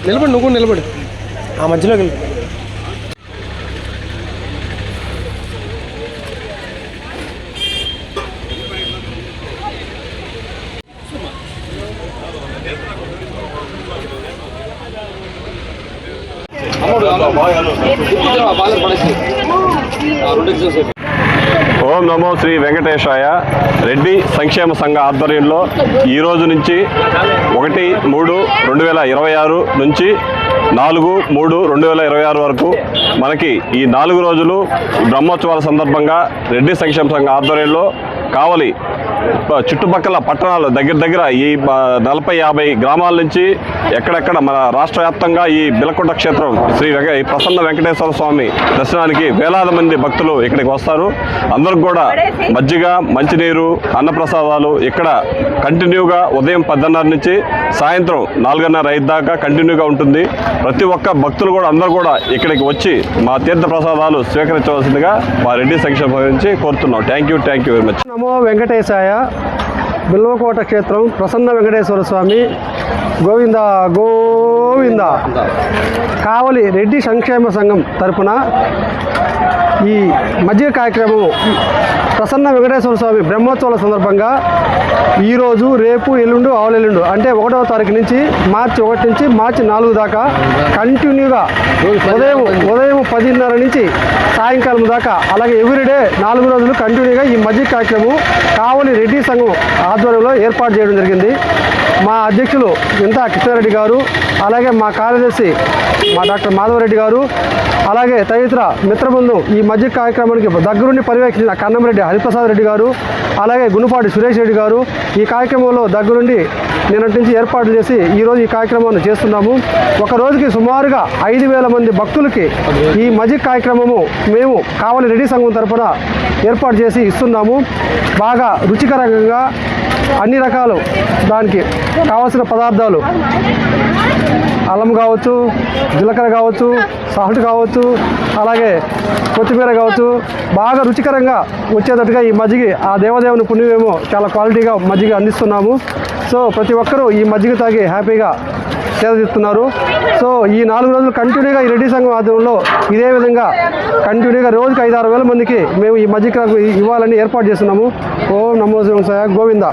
నిలబడి, నువ్వు నిలబడి ఆ మధ్యలోకి వెళ్ళి. ఓం నమో శ్రీ వెంకటేశాయ. రెడ్డి సంక్షేమ సంఘ ఆధ్వర్యంలో ఈ రోజు నుంచి 1/3/2026 నుంచి 4/3/2026 వరకు మనకి ఈ 4 రోజులు బ్రహ్మోత్సవాల సందర్భంగా రెడ్డి సంక్షేమ సంఘ ఆధ్వర్యంలో కావలి చుట్టుపక్కల పట్టణాలు దగ్గర ఈ 40-50 గ్రామాల నుంచి ఎక్కడెక్కడ మన రాష్ట్ర వ్యాప్తంగా ఈ బిలకొండ క్షేత్రం శ్రీ ప్రసన్న వెంకటేశ్వర స్వామి దర్శనానికి వేలాది మంది భక్తులు ఇక్కడికి వస్తారు. అందరికి కూడా మజ్జిగ, మంచినీరు, అన్నప్రసాదాలు ఇక్కడ కంటిన్యూగా ఉదయం 10:30 నుంచి సాయంత్రం 4:30-5 దాకా కంటిన్యూగా ఉంటుంది. ప్రతి ఒక్క భక్తులు కూడా అందరూ కూడా ఇక్కడికి వచ్చి మా తీర్థ ప్రసాదాలు స్వీకరించవలసిందిగా మా రెడ్డి సంక్షేమ నుంచి కోరుతున్నాం. Thank you very much. నమో వెంకటేశాయ. బిల్వకోట క్షేత్రం ప్రసన్న వెంకటేశ్వర స్వామి గోవింద గోవింద. కావలి రెడ్డి సంక్షేమ సంఘం తరపున ఈ మధ్య కార్యక్రమం ప్రసన్న వెంకటేశ్వర స్వామి బ్రహ్మోత్సవాల సందర్భంగా ఈరోజు, రేపు, ఎల్లుండు, ఆవులెల్లుండు అంటే 1వ తారీఖు నుంచి మార్చి 1 నుంచి మార్చి 4 దాకా కంటిన్యూగా ఉదయం 10:30 నుంచి సాయంకాలం దాకా, అలాగే ఎవ్రీడే 4 రోజులు కంటిన్యూగా ఈ మధ్య కార్యక్రమం కావలి రెడ్డి సంఘం ఆధ్వర్యంలో ఏర్పాటు చేయడం జరిగింది. మా అధ్యక్షులు ఇంతా కృష్ణారెడ్డి గారు, అలాగే మా కార్యదర్శి మా డాక్టర్ మాధవరెడ్డి గారు, అలాగే తదితర మిత్రబృందం ఈ మధ్య కార్యక్రమానికి దగ్గరుండి పర్యవేక్షించిన కన్నంరెడ్డి హరిప్రసాద్ రెడ్డి గారు, అలాగే గునుపాటి సురేష్ రెడ్డి గారు ఈ కార్యక్రమంలో దగ్గరుండి నిన్నటి నుంచి ఏర్పాట్లు చేసి ఈరోజు ఈ కార్యక్రమాన్ని చేస్తున్నాము. ఒక రోజుకి సుమారుగా 5,000 మంది భక్తులకి ఈ మధ్య కార్యక్రమము మేము కావలి రెడ్డి సంఘం తరఫున ఏర్పాటు చేసి ఇస్తున్నాము. బాగా రుచికరంగా అన్ని రకాలు దానికి కావాల్సిన పదార్థాలు, అల్లం కావచ్చు, జీలకర్ర కావచ్చు, సాల్ట్ కావచ్చు, అలాగే కొత్తిమీర కావచ్చు, బాగా రుచికరంగా వచ్చేటట్టుగా ఈ మజ్జిగ ఆ దేవదేవుని పుణ్యమేమో చాలా క్వాలిటీగా మజ్జిగ అందిస్తున్నాము. సో ప్రతి ఒక్కరూ ఈ మజ్జిగ తాగి హ్యాపీగా సేవ చేస్తున్నారు. సో ఈ 4 రోజులు కంటిన్యూగా ఈ రెడ్డి సంఘం ఆధ్వర్యంలో ఇదే విధంగా కంటిన్యూగా రోజుకి 5-6 వేల మందికి మేము ఈ మజ్జిగ ఇవ్వాలని ఏర్పాటు చేస్తున్నాము. ఓం నమో శివాయ. గోవింద.